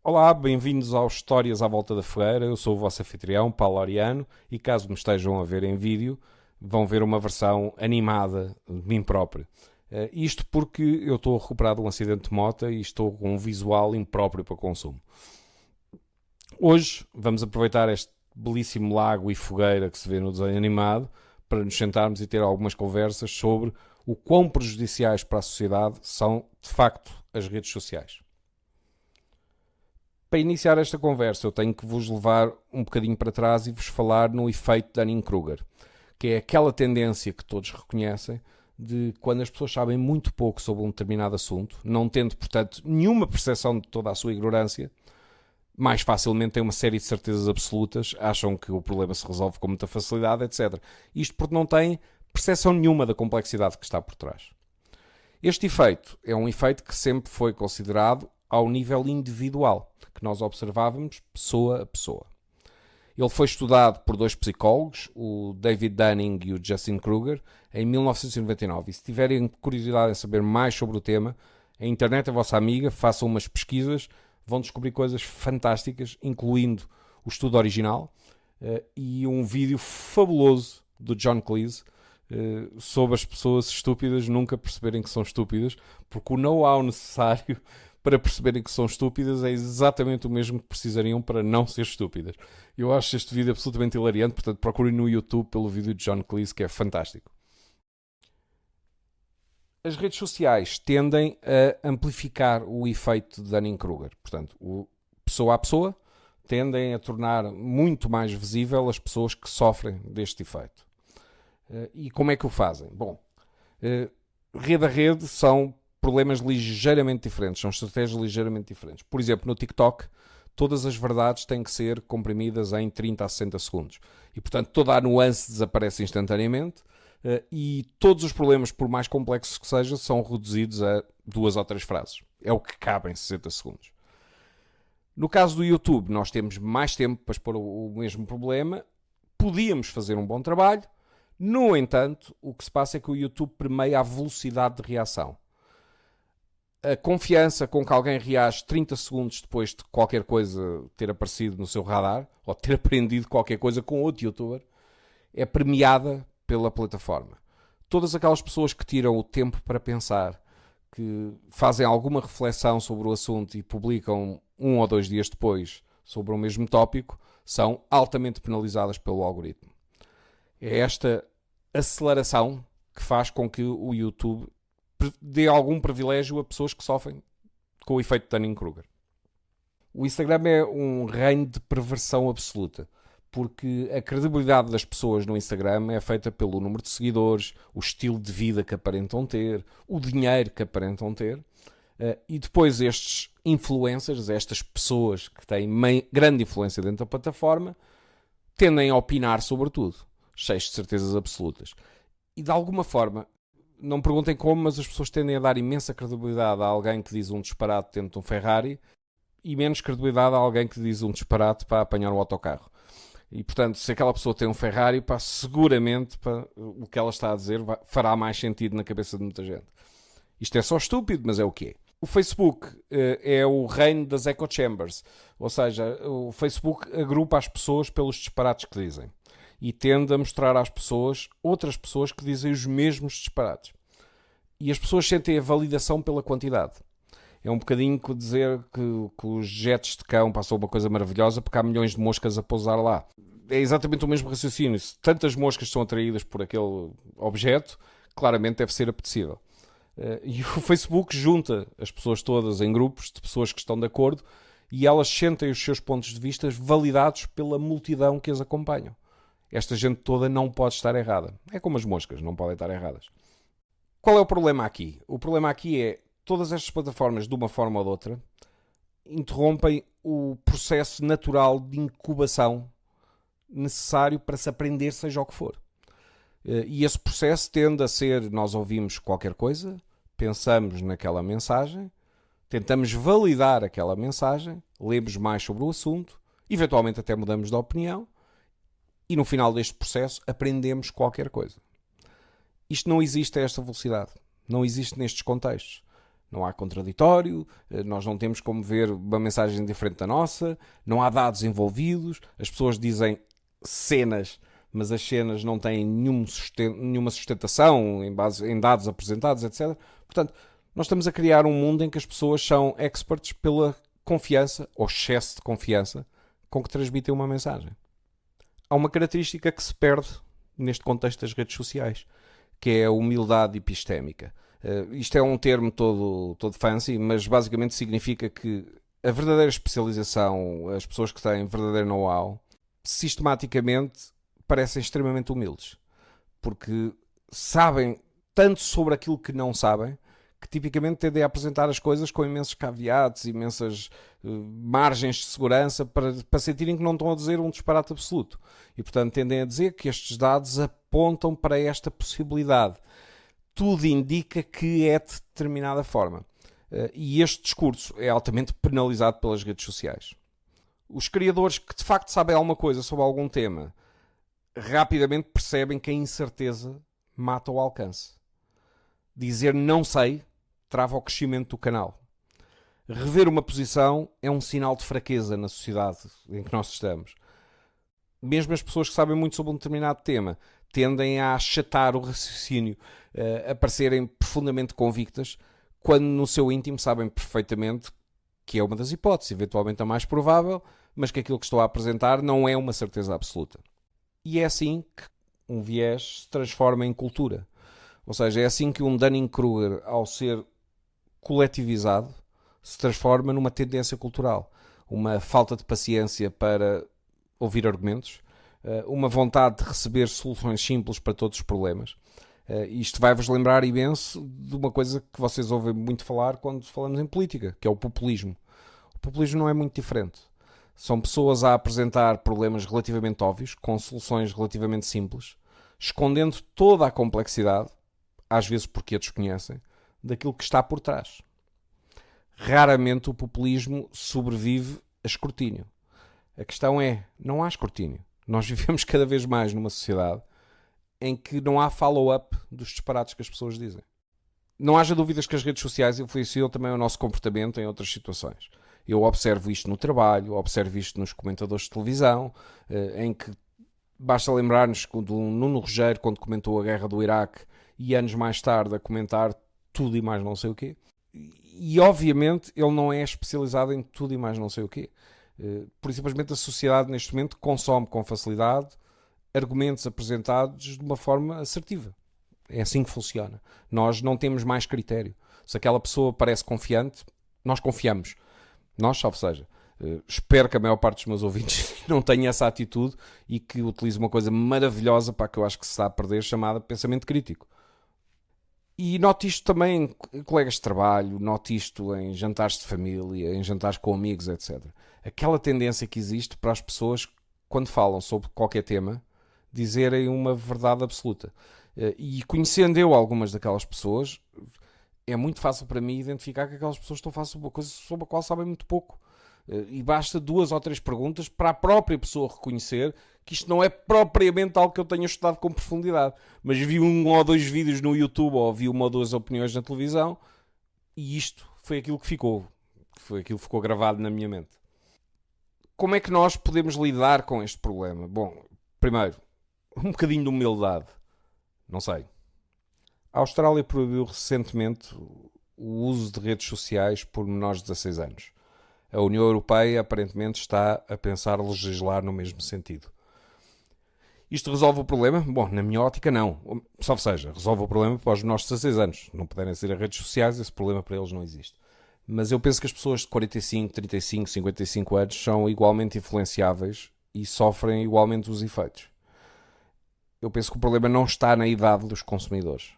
Olá, bem-vindos ao Histórias à Volta da Fogueira. Eu sou o vosso anfitrião, Paulo Ariano, e caso me estejam a ver em vídeo, vão ver uma versão animada de mim próprio. Isto porque eu estou a recuperar de um acidente de moto e estou com um visual impróprio para consumo. Hoje vamos aproveitar este belíssimo lago e fogueira que se vê no desenho animado para nos sentarmos e ter algumas conversas sobre o quão prejudiciais para a sociedade são, de facto, as redes sociais. Para iniciar esta conversa, eu tenho que vos levar um bocadinho para trás e vos falar no efeito Dunning-Kruger, que é aquela tendência que todos reconhecem de quando as pessoas sabem muito pouco sobre um determinado assunto, não tendo, portanto, nenhuma percepção de toda a sua ignorância, mais facilmente têm uma série de certezas absolutas, acham que o problema se resolve com muita facilidade, etc. Isto porque não têm percepção nenhuma da complexidade que está por trás. Este efeito é um efeito que sempre foi considerado ao nível individual, que nós observávamos pessoa a pessoa. Ele foi estudado por dois psicólogos, o David Dunning e o Justin Kruger, em 1999. E se tiverem curiosidade em saber mais sobre o tema, a internet é a vossa amiga, façam umas pesquisas, vão descobrir coisas fantásticas, incluindo o estudo original e um vídeo fabuloso do John Cleese sobre as pessoas estúpidas nunca perceberem que são estúpidas, porque o know-how necessário para perceberem que são estúpidas é exatamente o mesmo que precisariam para não ser estúpidas. Eu acho este vídeo absolutamente hilariante, portanto procurem no YouTube pelo vídeo de John Cleese, que é fantástico. As redes sociais tendem a amplificar o efeito de Dunning-Kruger. Portanto, pessoa a pessoa, tendem a tornar muito mais visível as pessoas que sofrem deste efeito. E como é que o fazem? Bom, rede a rede são problemas ligeiramente diferentes, são estratégias ligeiramente diferentes. Por exemplo, no TikTok, todas as verdades têm que ser comprimidas em 30 a 60 segundos. E, portanto, toda a nuance desaparece instantaneamente e todos os problemas, por mais complexos que sejam, são reduzidos a 2 ou 3 frases. É o que cabe em 60 segundos. No caso do YouTube, nós temos mais tempo para expor o mesmo problema. Podíamos fazer um bom trabalho. No entanto, o que se passa é que o YouTube permeia a velocidade de reação. A confiança com que alguém reage 30 segundos depois de qualquer coisa ter aparecido no seu radar, ou ter aprendido qualquer coisa com outro youtuber, é premiada pela plataforma. Todas aquelas pessoas que tiram o tempo para pensar, que fazem alguma reflexão sobre o assunto e publicam 1 ou 2 dias depois sobre o mesmo tópico, são altamente penalizadas pelo algoritmo. É esta aceleração que faz com que o YouTube dê algum privilégio a pessoas que sofrem com o efeito de Dunning-Kruger. O Instagram é um reino de perversão absoluta, porque a credibilidade das pessoas no Instagram é feita pelo número de seguidores, o estilo de vida que aparentam ter, o dinheiro que aparentam ter, e depois estes influencers, estas pessoas que têm grande influência dentro da plataforma, tendem a opinar sobre tudo, cheios de certezas absolutas. E de alguma forma, não me perguntem como, mas as pessoas tendem a dar imensa credibilidade a alguém que diz um disparate dentro de um Ferrari e menos credibilidade a alguém que diz um disparate para apanhar um autocarro. E, portanto, se aquela pessoa tem um Ferrari, seguramente o que ela está a dizer fará mais sentido na cabeça de muita gente. Isto é só estúpido, mas é o que é. O Facebook é o reino das echo chambers, ou seja, o Facebook agrupa as pessoas pelos disparates que dizem e tende a mostrar às pessoas outras pessoas que dizem os mesmos disparates. E as pessoas sentem a validação pela quantidade. É um bocadinho que dizer que os jetes de cão passam uma coisa maravilhosa porque há milhões de moscas a pousar lá. É exatamente o mesmo raciocínio. Se tantas moscas são atraídas por aquele objeto, claramente deve ser apetecível. E o Facebook junta as pessoas todas em grupos de pessoas que estão de acordo e elas sentem os seus pontos de vista validados pela multidão que as acompanham. Esta gente toda não pode estar errada. É como as moscas, não podem estar erradas. Qual é o problema aqui? O problema aqui é todas estas plataformas, de uma forma ou de outra, interrompem o processo natural de incubação necessário para se aprender seja o que for. E esse processo tende a ser, nós ouvimos qualquer coisa, pensamos naquela mensagem, tentamos validar aquela mensagem, lemos mais sobre o assunto, eventualmente até mudamos de opinião, e no final deste processo aprendemos qualquer coisa. Isto não existe a esta velocidade. Não existe nestes contextos. não há contraditório, nós não temos como ver uma mensagem diferente da nossa, não há dados envolvidos, as pessoas dizem cenas, mas as cenas não têm nenhuma sustentação em dados apresentados, etc. Portanto, nós estamos a criar um mundo em que as pessoas são experts pela confiança, ou excesso de confiança, com que transmitem uma mensagem. Há uma característica que se perde neste contexto das redes sociais, que é a humildade epistémica. Isto é um termo todo fancy, mas basicamente significa que a verdadeira especialização, as pessoas que têm verdadeiro know-how, sistematicamente parecem extremamente humildes, porque sabem tanto sobre aquilo que não sabem, que tipicamente tendem a apresentar as coisas com imensos caveats, imensas margens de segurança para sentirem que não estão a dizer um disparate absoluto. E, portanto, tendem a dizer que estes dados apontam para esta possibilidade. Tudo indica que é de determinada forma. E este discurso é altamente penalizado pelas redes sociais. Os criadores que de facto sabem alguma coisa sobre algum tema rapidamente percebem que a incerteza mata o alcance. Dizer não sei trava o crescimento do canal. Rever uma posição é um sinal de fraqueza na sociedade em que nós estamos. Mesmo as pessoas que sabem muito sobre um determinado tema tendem a achatar o raciocínio, a parecerem profundamente convictas, quando no seu íntimo sabem perfeitamente que é uma das hipóteses, eventualmente a mais provável, mas que aquilo que estou a apresentar não é uma certeza absoluta. E é assim que um viés se transforma em cultura. Ou seja, é assim que um Dunning-Kruger, ao ser coletivizado, se transforma numa tendência cultural. Uma falta de paciência para ouvir argumentos, uma vontade de receber soluções simples para todos os problemas. Isto vai-vos lembrar imenso de uma coisa que vocês ouvem muito falar quando falamos em política, que é o populismo. O populismo não é muito diferente. São pessoas a apresentar problemas relativamente óbvios, com soluções relativamente simples, escondendo toda a complexidade, às vezes porque a desconhecem, daquilo que está por trás. Raramente o populismo sobrevive a escrutínio. A questão é, não há escrutínio. Nós vivemos cada vez mais numa sociedade em que não há follow-up dos disparates que as pessoas dizem. Não haja dúvidas que as redes sociais influenciam também o nosso comportamento em outras situações. Eu observo isto no trabalho, observo isto nos comentadores de televisão, em que basta lembrar-nos do Nuno Rogério quando comentou a guerra do Iraque e anos mais tarde a comentar tudo e mais não sei o quê. E obviamente ele não é especializado em tudo e mais não sei o quê. Por simplesmente a sociedade neste momento consome com facilidade argumentos apresentados de uma forma assertiva. É assim que funciona. Nós não temos mais critério. Se aquela pessoa parece confiante, nós confiamos. Nós, salvo seja. Espero que a maior parte dos meus ouvintes não tenha essa atitude e que utilize uma coisa maravilhosa para que eu acho que se está a perder, chamada pensamento crítico. E noto isto também em colegas de trabalho, noto isto em jantares de família, em jantares com amigos, etc. Aquela tendência que existe para as pessoas, quando falam sobre qualquer tema, dizerem uma verdade absoluta. E conhecendo eu algumas daquelas pessoas, é muito fácil para mim identificar que aquelas pessoas estão a falar sobre uma coisa sobre a qual sabem muito pouco. E basta 2 ou 3 perguntas para a própria pessoa reconhecer que isto não é propriamente algo que eu tenha estudado com profundidade, mas vi 1 ou 2 vídeos no YouTube ou vi 1 ou 2 opiniões na televisão e isto foi aquilo que ficou. Foi aquilo que ficou gravado na minha mente. Como é que nós podemos lidar com este problema? Bom, primeiro, um bocadinho de humildade. Não sei. A Austrália proibiu recentemente o uso de redes sociais por menores de 16 anos. A União Europeia aparentemente está a pensar legislar no mesmo sentido. Isto resolve o problema? Bom, na minha ótica não. Salvo seja, resolve o problema para os menores de 16 anos. Não puderem ser as redes sociais, esse problema para eles não existe. Mas eu penso que as pessoas de 45, 35, 55 anos são igualmente influenciáveis e sofrem igualmente os efeitos. Eu penso que o problema não está na idade dos consumidores,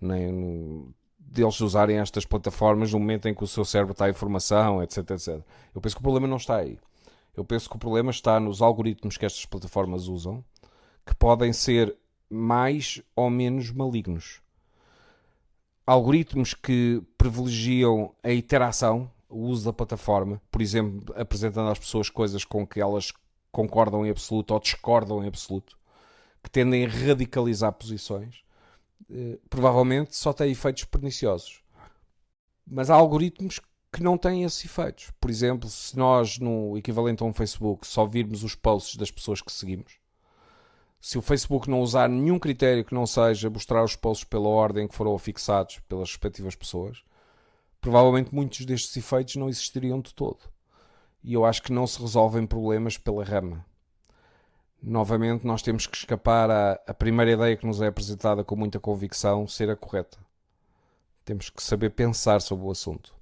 nem deles usarem estas plataformas no momento em que o seu cérebro está em formação, etc, etc. Eu penso que o problema não está aí. Eu penso que o problema está nos algoritmos que estas plataformas usam, que podem ser mais ou menos malignos. Algoritmos que privilegiam a interação, o uso da plataforma, por exemplo, apresentando às pessoas coisas com que elas concordam em absoluto ou discordam em absoluto, que tendem a radicalizar posições, provavelmente só têm efeitos perniciosos. Mas há algoritmos que não têm esses efeitos. Por exemplo, se nós, no equivalente a um Facebook, só virmos os posts das pessoas que seguimos, se o Facebook não usar nenhum critério que não seja mostrar os posts pela ordem que foram fixados pelas respectivas pessoas, provavelmente muitos destes efeitos não existiriam de todo. E eu acho que não se resolvem problemas pela rama. Novamente, nós temos que escapar à primeira ideia que nos é apresentada com muita convicção ser a correta. Temos que saber pensar sobre o assunto.